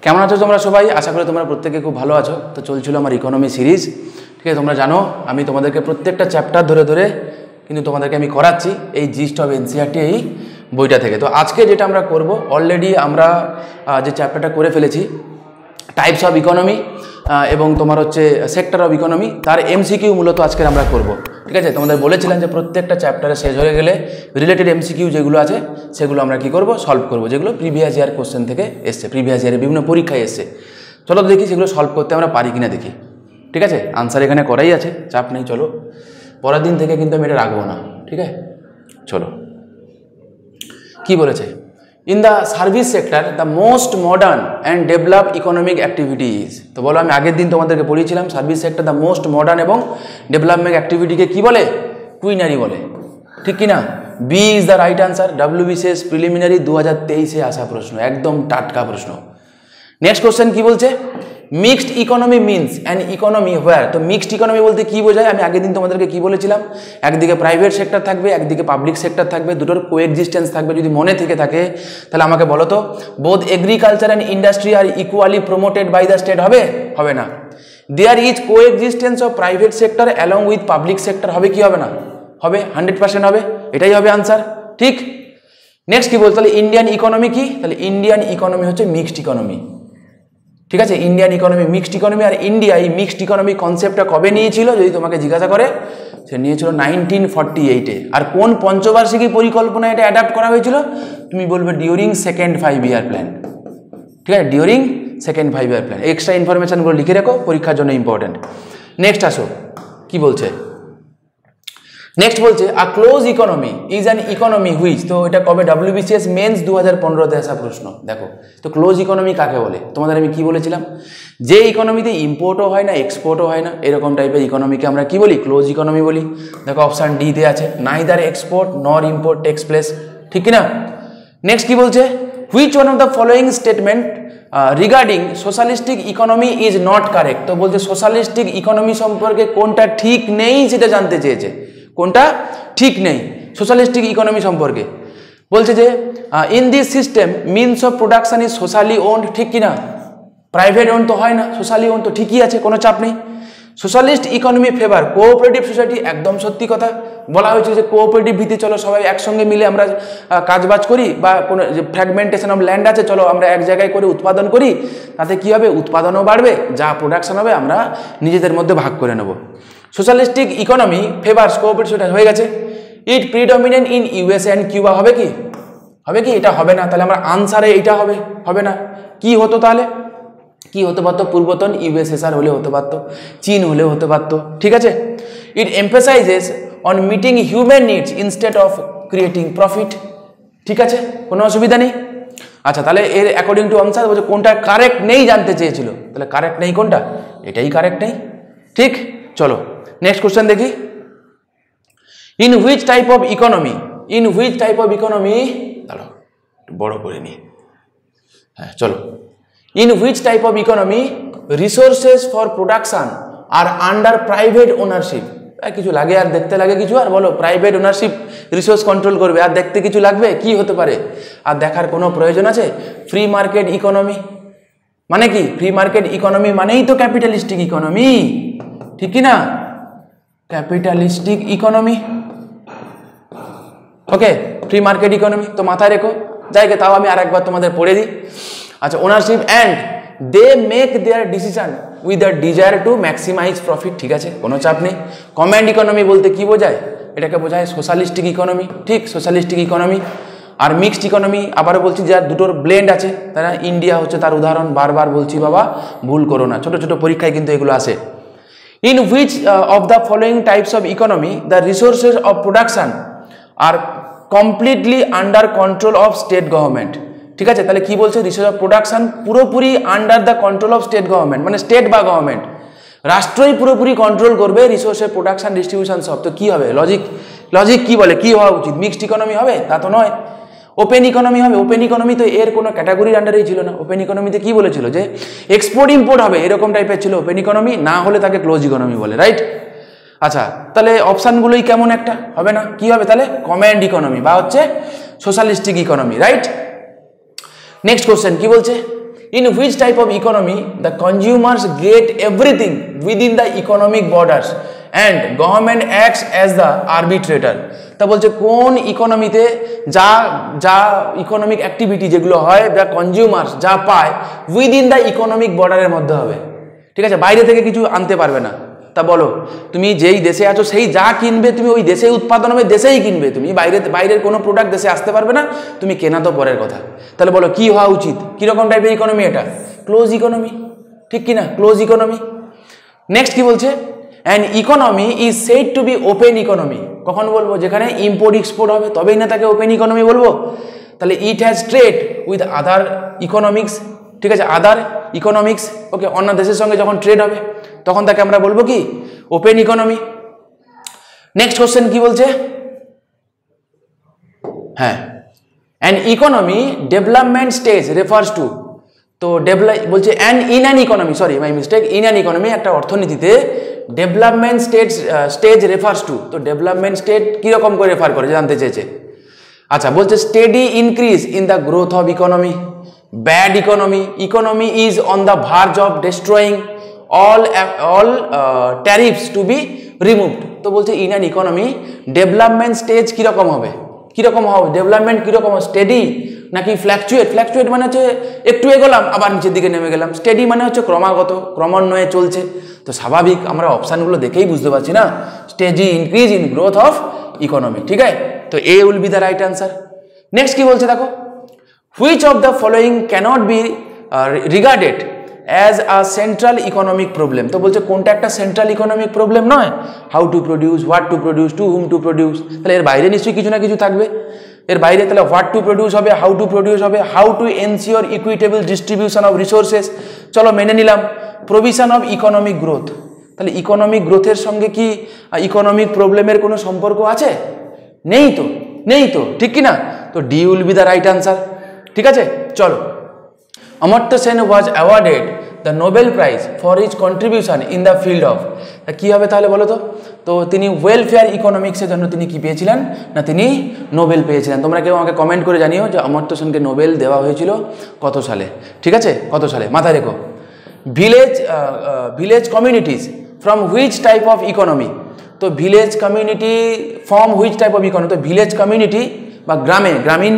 কেমন আছো তোমরা সবাই? আশা করি তোমরা প্রত্যেকে খুব ভালো আছো। তো চলছিল আমার ইকোনমি সিরিজ, ঠিক আছে? তোমরা জানো আমি তোমাদেরকে প্রত্যেকটা চ্যাপ্টার ধরে ধরে কিন্তু তোমাদেরকে আমি করাচ্ছি এই জিস্ট অফ এনসিইআরটি এই বইটা থেকে। তো আজকে যেটা আমরা করব, অলরেডি আমরা যে চ্যাপ্টারটা করে ফেলেছি টাইপস অফ ইকোনমি এবং তোমার হচ্ছে সেক্টর অফ ইকোনমি, তার এমসিকিউ মূলত আজকে আমরা করব, ঠিক আছে? তোমাদের বলেছিলাম যে প্রত্যেকটা চ্যাপ্টারে শেষ হয়ে গেলে রিলেটেড এমসিকিউ যেগুলো আছে সেগুলো আমরা কি করব, সলভ করব, যেগুলো প্রিভিয়াস ইয়ার কোশ্চেন থেকে এসছে, প্রিভিয়াস ইয়ারে বিভিন্ন পরীক্ষায় এসছে। চলো দেখি সেগুলো সলভ করতে আমরা পারি কিনা দেখি, ঠিক আছে? আনসার এখানে করাই আছে, চাপ নেই। চলো, পরের দিন থেকে কিন্তু আমি এটা রাখবো না, ঠিক আছে? চলো, কি বলেছে? In the service sector the most modern and develop economic activities. তো বলো, আমি আগের দিন তোমাদেরকে পড়িয়েছিলাম service sector the most modern এবং ডেভেলপমেন্ট অ্যাক্টিভিটিকে কি বলে? কুইনারি বলে, ঠিক কি না? B is the right answer. WBCS preliminary 2023-এ আসা প্রশ্ন, একদম টাটকা প্রশ্ন। নেক্সট কোশ্চেন কি বলছে? Mixed economy means an economy where. তো মিক্সড ইকোনমি বলতে কি বোঝায়? আমি আগের দিন তোমাদেরকে কি বলেছিলাম, একদিকে প্রাইভেট সেক্টর থাকবে, একদিকে পাবলিক সেক্টর থাকবে, দুটোর কোএক্সিস্টেন্স থাকবে। যদি মনে থেকে থাকে তাহলে আমাকে বলো তো, both agriculture and industry are equally promoted by the state, হবে? হবে না। There is coexistence of private sector along with public sector, হবে কি হবে না? হবে, 100% হবে, এটাই হবে আনসার, ঠিক? নেক্সট কি বলতে? তাহলে ইন্ডিয়ান ইকোনমি কি? তাহলে ইন্ডিয়ান ইকোনমি হচ্ছে মিক্সড ইকোনমি, ঠিক আছে? Indian economy mixed economy. আর ইন্ডিয়া এই মিক্সড ইকোনমি কনসেপ্টটা কবে নিয়েছিল যদি তোমাকে জিজ্ঞাসা করে? সে নিয়েছিল 1948-এ। আর কোন পঞ্চবার্ষিকী পরিকল্পনা এটা অ্যাডাপ্ট করা হয়েছিল? তুমি বলবে ডিউরিং সেকেন্ড 5 ইয়ার প্ল্যান, ঠিক আছে? During second 5 year plan. Extra ইনফরমেশনগুলো লিখে রেখো, পরীক্ষার জন্য ইম্পর্টেন্ট। নেক্সট আসো, কি বলছে? নেক্সট বলছে a close economy is an economy which. তো এটা কবে? WBCS মেন্স 2015-তে আসা প্রশ্ন। দেখো তো ক্লোজ ইকোনমি কাকে বলে? তোমাদের আমি কি বলেছিলাম? যে ইকোনমিতে ইম্পোর্টও হয় না এক্সপোর্টও হয় না, এরকম টাইপের ইকোনমিকে আমরা কি বলি? ক্লোজ ইকোনমি বলি। দেখো অপশান ডিতে আছে, নাইদার এক্সপোর্ট নর ইম্পোর্ট টেক্স প্লেস, ঠিক কিনা? নেক্সট কি বলছে? Which one of the following statement regarding socialistic economy is not correct. তো বলছে সোশ্যালিস্টিক ইকোনমি সম্পর্কে কোনটা ঠিক নেই সেটা জানতে চেয়েছে। কোনটা ঠিক নেই সোশ্যালিস্টিক ইকোনমি সম্পর্কে? বলছে যে in this system means of production is socially owned, ঠিক কিনা? প্রাইভেট ওন্ড তো হয় না, সোশ্যালি ওন্ড তো ঠিকই আছে, কোনো চাপ নেই। Socialist economy favour cooperative society, একদম সত্যি কথা। বলা হয়েছে যে কোঅপারেটিভ ভিত্তি, চলো সবাই একসঙ্গে মিলে আমরা কাজবাজ করি, বা কোনো যে ফ্র্যাগমেন্টেশন অফ ল্যান্ড আছে, চলো আমরা এক জায়গায় করে উৎপাদন করি, তাতে কি হবে? উৎপাদনও বাড়বে, যা প্রোডাকশন হবে আমরা নিজেদের মধ্যে ভাগ করে নেব। Socialistic economy favours cooperative society হয়ে গেছে। It predominant in USA and Cuba, হবে কি? হবে কি? এটা হবে না। তাহলে আমরা আনসারে এইটা হবে, হবে না। কি হতো তাহলে? কি হতে পারতো? পূর্বতন USSR হলে হতে পারতো, চীন হলেও হতে পারতো, ঠিক আছে? It emphasises on meeting human needs instead of creating profit, ঠিক আছে? কোনো অসুবিধা নেই। আচ্ছা, তাহলে এর অ্যাকর্ডিং টু আনসার বলছে কোনটা কারেক্ট নেই জানতে চেয়েছিল, তাহলে কারেক্ট নেই কোনটা? এটাই কারেক্ট নেই, ঠিক? চলো নেক্সট কোশ্চেন দেখি। In which type of economy, in which type of economy, দাঁড়াও বড় করে নি, হ্যাঁ চলো। In which type of economy resources for production are under private ownership. কিছু লাগে আর দেখতে লাগে কিছু? আর বলো, প্রাইভেট ওনারশিপ রিসোর্স কন্ট্রোল করবে, আর দেখতে কিছু লাগবে? কি হতে পারে? আর দেখার কোনো প্রয়োজন আছে? ফ্রি মার্কেট ইকোনমি মানে কি? ফ্রি মার্কেট ইকোনমি মানেই তো ক্যাপিটালিস্টিক ইকোনমি, ঠিক কি না? ক্যাপিটালিস্টিক ইকোনমি, ওকে, ফ্রি মার্কেট ইকোনমি তো মাথায় রেখো। যাইকে তাও আমি আরেকবার তোমাদের পড়ে দিই। আচ্ছা, ownership and they make their decision with the desire to maximise profit, ঠিক আছে? কোনো চাপ নেই। কমান্ড ইকোনমি বলতে কি বোঝায়? এটাকে বোঝায় সোশ্যালিস্টিক ইকোনমি, ঠিক? Socialistic economy. আর মিক্সড ইকোনমি আবারও বলছি, যার দুটোর ব্লেন্ড আছে, তারা ইন্ডিয়া হচ্ছে তার উদাহরণ। বারবার বলছি বাবা, ভুল করো না, ছোট ছোট পরীক্ষায় কিন্তু এগুলো আসে। In which of the following types of economy the resources of production are completely under control of state government, ঠিক আছে? তাহলে কি বলছে? রিসোর্স অফ প্রোডাকশন পুরোপুরি under the control of state government, মানে স্টেট বা গভর্নমেন্ট, রাষ্ট্রই পুরোপুরি কন্ট্রোল করবে রিসোর্সের প্রোডাকশন ডিস্ট্রিবিউশন সব। তো কি হবে? লজিক কি বলে? কি হওয়া উচিত? মিক্সড ইকোনমি হবে? তা তো নয়, ওপেন ইকোনমি হবে। ওপেন ইকোনমি তো এর কোনো ক্যাটাগরির আন্ডারেই ছিল না। ওপেন ইকোনমিতে কি বলেছিল? যে এক্সপোর্ট ইম্পোর্ট হবে, এরকম টাইপের ছিল ওপেন ইকোনমি, না হলে তাকে ক্লোজ ইকোনমি বলে, রাইট? আচ্ছা, তাহলে অপশানগুলোই কেমন একটা হবে না? কি হবে তাহলে? কমান্ড ইকোনমি বা হচ্ছে socialistic economy, right? Next question কি বলছে? In which type of economy the consumers get everything within the economic borders and government acts as the arbitrator? তা বলছে কোন ইকোনমিতে যা যা ইকোনমিক অ্যাক্টিভিটি যেগুলো হয় দ্য কনজিউমার্স যা পায় উইদিন দ্য ইকোনমিক বর্ডারের মধ্যে হবে, ঠিক আছে, বাইরে থেকে কিছু আনতে পারবে না। তা বলো তুমি যেই দেশে আছো সেই যা কিনবে তুমি ওই দেশে উৎপাদন হবে, দেশেই কিনবে, তুমি বাইরের কোনো প্রোডাক্ট দেশে আসতে পারবে না, তুমি কেনা তো পরের কথা। তাহলে বলো কি হওয়া উচিত, কীরকম টাইপের ইকোনমি এটা? ক্লোজ ইকোনমি, ঠিক কিনা? Close economy. নেক্সট কি বলছে? An economy is said to be open economy. কখন বলবো? যেখানে ইম্পোর্ট এক্সপোর্ট হবে তবেই না তাকে ওপেন ইকোনমি বলবো। তাহলে it has trade with other economics, ঠিক আছে, আদার ইকোনমিক্স, ওকে, অন্য দেশের সঙ্গে যখন ট্রেড হবে তখন তাকে আমরা বলবো কি? Open economy. নেক্সট কোশ্চেন কি বলছে? হ্যাঁ, an economy development stage refers to, তো বলছে in an economy, sorry my mistake, in an economy একটা অর্থনীতিতে ডেভেলপমেন্ট স্টেজ রেফার্স টু, তো ডেভেলপমেন্ট স্টেট কীরকম করে রেফার করে জানতে চেয়েছে। আচ্ছা, বলছে steady increase in the growth of economy, bad economy, economy is on the verge of destroying, all tariffs to be removed। তো বলছে in an economy development stage কীরকম হবে, কীরকম হবে ডেভেলপমেন্ট, কীরকম স্টেডি নাকি ফ্ল্যাকচুয়েট? ফ্ল্যাকচুয়েট মানে হচ্ছে একটু এগোলাম আবার নিচের দিকে নেমে গেলাম, স্টেডি মানে হচ্ছে ক্রমাগত, ক্রমান্বয়ে চলছে। তো স্বাভাবিক আমরা অপশানগুলো দেখেই বুঝতে পারছি না, steady increase in growth of economy, ঠিক আছে, তো A will be the right answer. Next কি বলছে দেখো, which of the following cannot be regarded as a central economic problem? তো বলছে কোনটা একটা সেন্ট্রাল ইকোনমিক প্রবলেম নয়? How to produce, what to produce, to whom to produce, তাহলে এর বাইরে নিশ্চয়ই কিছু না কিছু থাকবে। এর বাইরে তাহলে হোয়াট টু প্রডিউস হবে, হাউ টু প্রডিউস হবে, how to ensure equitable distribution of resources, চলো মেনে নিলাম, প্রভিশন অফ ইকোনমিক গ্রোথ। তাহলে ইকোনমিক গ্রোথের সঙ্গে কি ইকোনমিক প্রবলেমের কোনো সম্পর্ক আছে? নেই তো, নেই তো, ঠিক কি না? তো D will be the right answer, ঠিক আছে। চলো, Amartya Sen was awarded the Nobel prize for his contribution in the field of, কী হবে তাহলে বলো তো? তো তিনি ওয়েলফেয়ার ইকোনমিক্সের জন্য তিনি কি পেয়েছিলেন না, তিনি নোবেল পেয়েছিলেন। তোমরা কেউ আমাকে কমেন্ট করে জানিও যে অমর্ত্য সেনকে নোবেল দেওয়া হয়েছিল কত সালে, ঠিক আছে, কত সালে, মাথায় রেখো। Village communities from which type of economy, তো village community from which type of economy, তো ভিলেজ কমিউনিটি বা গ্রামীণ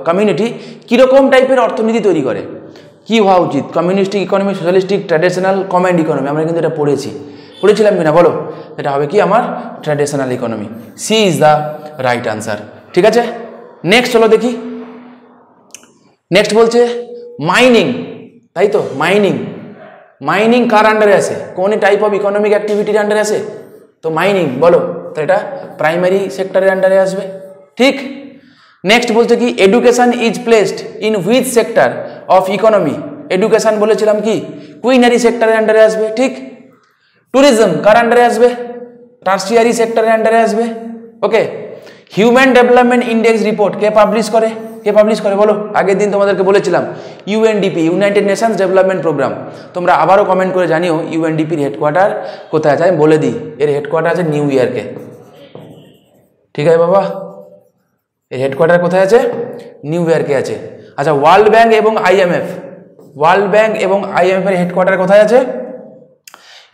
কমিউনিটি কীরকম টাইপের অর্থনীতি তৈরি করে, কি হওয়া উচিত? Communistic economy, socialistic, traditional, command economy, আমরা কিন্তু এটা পড়েছিলাম কিনা বলো? এটা হবে কি আমার traditional economy, C is the right answer, ঠিক আছে। নেক্সট চলো দেখি, নেক্সট বলছে মাইনিং, তাই তো, মাইনিং কার আন্ডারে আসে, কোন টাইপ অফ ইকোনমিক অ্যাক্টিভিটির আন্ডারে আসে? তো মাইনিং বলো, তো এটা প্রাইমারি সেক্টরের আন্ডারে আসবে, ঠিক। নেক্সট বলছে কি education is placed in which sector of economy, education বলেছিলাম কি কুইনারি সেক্টরের আন্ডারে আসবে, ঠিক। ট্যুরিজম কার আন্ডারে আসবে? টার্সিয়ারি সেক্টরের আন্ডারে আসবে, okay. Human development index report কে পাবলিশ করে বলো? আগের দিন তোমাদেরকে বলেছিলাম UNDP, United Nations Development Programme. তোমরা আবারও কমেন্ট করে জানিও ইউএনডিপির হেডকোয়ার্টার কোথায় আছে, আমি বলে দিই, এর হেডকোয়ার্টার আছে নিউ ইয়র্কে, ঠিক আছে বাবা, এর হেডকোয়ার্টার কোথায় আছে? নিউ ইয়র্কে আছে। আচ্ছা, ওয়ার্ল্ড ব্যাংক এবং আইএমএফ এর হেডকোয়ার্টার কোথায় আছে?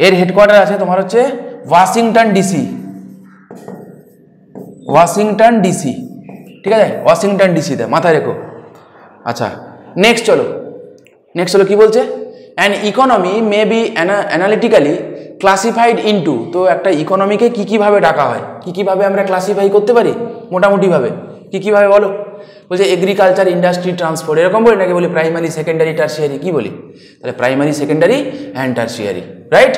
এর হেডকোয়ার্টার আছে তোমার হচ্ছে ওয়াশিংটন ডিসি, ঠিক আছে, ওয়াশিংটন ডিসিতে, মাথায় রেখো। আচ্ছা, নেক্সট চলো কি বলছে? An economy may be analytically classified into, তো একটা ইকোনমিকে কীভাবে ডাকা হয়, কীভাবে আমরা ক্লাসিফাই করতে পারি মোটামুটিভাবে, কীভাবে বলো? বলছে এগ্রিকালচার, ইন্ডাস্ট্রি, ট্রান্সপোর্ট, এরকম বলি নাকি বলি প্রাইমারি, সেকেন্ডারি, টার্সিয়ারি, কি বলি? তাহলে primary, secondary and tertiary, right.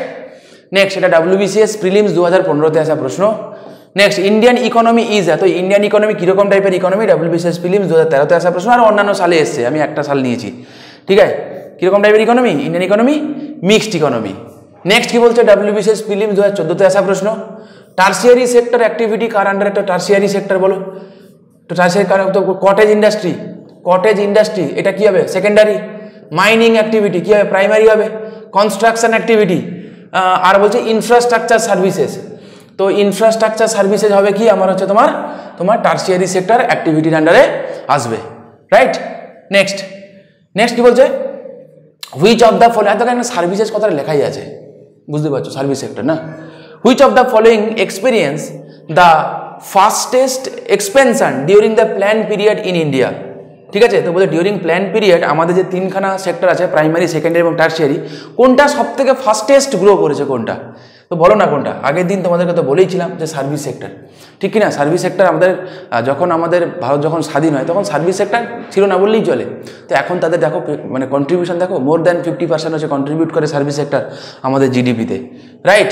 Next, এটা WBCS প্রিলিমস 2015-তে আসা প্রশ্ন। নেক্সট, ইন্ডিয়ান ইকোনমি ইজ, তো ইন্ডিয়ান ইকোনমি কীরকম টাইপের ইকোনমি? WBCS প্রিলিমস 2013-তে আসা প্রশ্ন, আর অন্যান্য সালে এসছে, আমি একটা সাল নিয়েছি, ঠিক আছে। কীরকম টাইপের economy? Indian economy mixed economy. Next কি বলছে? WBCS প্রিলিমস 2014-তে আসা প্রশ্ন। টার্সিয়ারি সেক্টর অ্যাক্টিভিটি কার আন্ডারে? তো টার্সিয়ারি সেক্টর বলো, তো টার্সিয়ারি কার? তো কটেজ ইন্ডাস্ট্রি, এটা কি হবে? সেকেন্ডারি। মাইনিং অ্যাক্টিভিটি কি হবে? প্রাইমারি হবে। কনস্ট্রাকশন অ্যাক্টিভিটি, আর বলছে ইনফ্রাস্ট্রাকচার সার্ভিসেস, তো ইনফ্রাস্ট্রাকচার সার্ভিসেস হবে কি আমার হচ্ছে তোমার টার্সিয়ারি সেক্টর অ্যাক্টিভিটির আন্ডারে আসবে, রাইট। নেক্সট কি বলছে? হুইচ অফ দ্য ফলোইং, এত এখানে সার্ভিসেস কথাটা লেখাই আছে, বুঝতে পারছো, সার্ভিস সেক্টর না। Which of the following experience the fastest expansion during the plan period in India. ঠিক আছে, তো বলে ডিউরিং প্ল্যান পিরিয়ড আমাদের যে তিনখানা সেক্টর আছে, প্রাইমারি, সেকেন্ডারি এবং টার্সিয়ারি, কোনটা সব থেকে ফাস্টেস্ট গ্রো করেছে কোনটা, তো বলো না কোনটা। আগের দিন তোমাদেরকে তো বলেইছিলাম যে সার্ভিস সেক্টর, ঠিক কি না। সার্ভিস সেক্টর আমাদের যখন আমাদের ভারত যখন স্বাধীন হয় তখন সার্ভিস সেক্টর ছিল না বললেই চলে। তো এখন তাদের দেখো মানে কন্ট্রিবিউশন দেখো, মোর দ্যান 50% হচ্ছে কন্ট্রিবিউট করে সার্ভিস সেক্টর আমাদের জিডিপিতে, রাইট।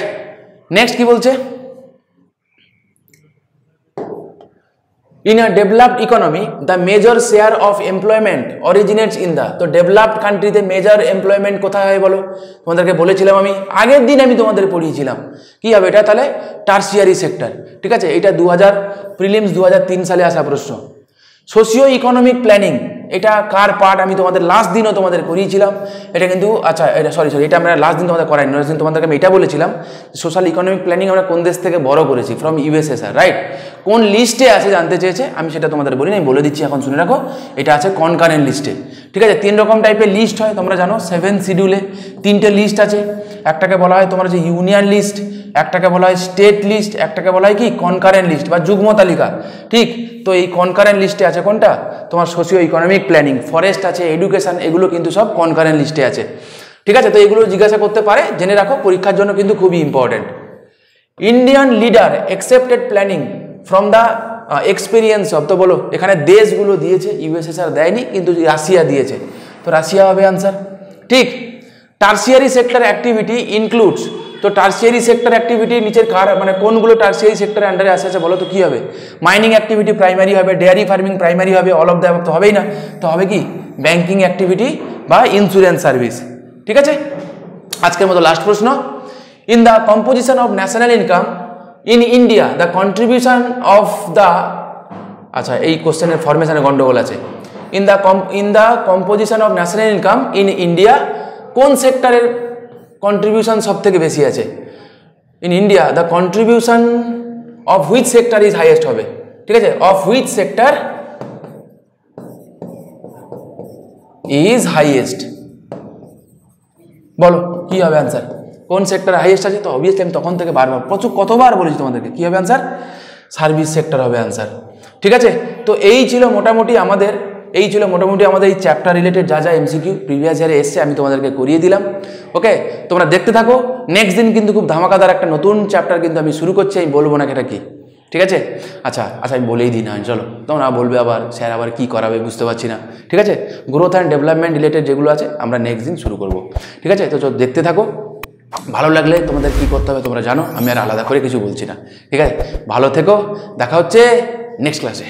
নেক্সট কি বলছে, in a developed economy the major share of employment originates in the, তো ডেভেলপড কান্ট্রিতে মেজর এমপ্লয়মেন্ট কোথায় হয় বলো, তোমাদেরকে বলেছিলাম আমি আগের দিন, আমি তোমাদের পড়িয়েছিলাম কি হবে এটা, তাহলে টার্সিয়ারি সেক্টর। ঠিক আছে, এটা 2000 প্রিলিমস 2003 সালে আসা প্রশ্ন। সোশিও ইকোনমিক প্ল্যানিং, এটা কার পার্ট, আমি তোমাদের লাস্ট দিনও তোমাদের করিয়েছিলাম এটা কিন্তু, আচ্ছা এটা সরি এটা আমরা লাস্ট দিন তোমাদের করাইনি, লাস্ট দিন তোমাদেরকে আমি এটা বলেছিলাম সোশ্যাল ইকোনমিক প্ল্যানিং আমরা কোন দেশ থেকে বড় করেছি, ফ্রম ইউএসএসআর, রাইট। কোন লিস্টে আছে জানতে চেয়েছে, আমি সেটা তোমাদের বলি না, আমি বলে দিচ্ছি এখন শুনে রাখো, এটা আছে কনকারেন্ট লিস্টে। ঠিক আছে, 3 রকম টাইপের লিস্ট হয় তোমরা জানো, 7 শিডিউলে 3টে লিস্ট আছে, একটাকে বলা হয় তোমার যে ইউনিয়ন লিস্ট, একটাকে বলা হয় স্টেট লিস্ট, একটাকে বলা হয় কি কনকারেন্ট লিস্ট বা যুগ্ম তালিকা। ঠিক, তো এই কনকারেন্ট লিস্টে আছে কোনটা, তোমার সোশিও ইকোনমিক প্ল্যানিং, ফরেস্ট আছে, এডুকেশন, এগুলো কিন্তু সব কনকারেন্ট লিস্টে আছে। ঠিক আছে, তো এগুলো জিজ্ঞাসা করতে পারে, জেনে রাখো, পরীক্ষার জন্য কিন্তু খুবই important. Indian leader accepted planning from the experience of, তো বলো এখানে দেশগুলো দিয়েছে, ইউএসএসআর দেয়নি কিন্তু রাশিয়া দিয়েছে, তো রাশিয়া হবে আনসার। ঠিক, টার্সিয়ারি সেক্টর অ্যাক্টিভিটি ইনক্লুডস, তো টার্সিয়ারি সেক্টর অ্যাক্টিভিটি নিচের কার মানে কোনগুলো টার্সিয়ারি সেক্টরের আন্ডারে আসে বলো তো কি হবে, মাইনিং অ্যাক্টিভিটি প্রাইমারি হবে, ডেয়ারি ফার্মিং প্রাইমারি হবে, অল অফ দ্য অ্যাবভ তো হবেই না, তো হবে কি ব্যাংকিং অ্যাক্টিভিটি বা ইন্স্যুরেন্স সার্ভিস। ঠিক আছে, আজকের মতো লাস্ট প্রশ্ন, in the composition of national income in India the contribution of the, আচ্ছা এই কোশ্চেনের ফরমেশনে গন্ডগোল আছে, in the composition of national income in India কোন সেক্টরের কন্ট্রিবিউশন সব থেকে বেশি আছে, in India the contribution of which sector is highest হবে। ঠিক আছে, of which sector is highest, বলো কি হবে আনসার, কোন সেক্টর হাইয়েস্ট আছে, তো অবভিয়াসলি আমি তখন থেকে বারবার কতবার বলেছি তোমাদেরকে কি হবে আনসার, সার্ভিস সেক্টর হবে আনসার। ঠিক আছে, তো এই ছিল মোটামুটি আমাদের এই চ্যাপ্টার রিলেটেড যা যা এমসিকিউ প্রিভিয়াস ইয়ারে এসছে আমি তোমাদেরকে করিয়ে দিলাম। ওকে, তোমরা দেখতে থাকো, নেক্সট দিন কিন্তু খুব ধামাকাদার একটা নতুন চ্যাপ্টার কিন্তু আমি শুরু করছি, আমি বলবো না এটা কি, ঠিক আছে। আচ্ছা আমি বলেই দিই না, চলো তোমরা বলবে আবার স্যার আবার কি করাবে বুঝতে পারছি না। ঠিক আছে, গ্রোথ অ্যান্ড ডেভেলপমেন্ট রিলেটেড যেগুলো আছে আমরা নেক্সট দিন শুরু করব। ঠিক আছে, তো দেখতে থাকো, ভালো লাগলে তোমাদের কি করতে হবে তোমরা জানো, আমি আর আলাদা করে কিছু বলছি না। ঠিক আছে, ভালো থেকো, দেখা হচ্ছে নেক্সট ক্লাসে।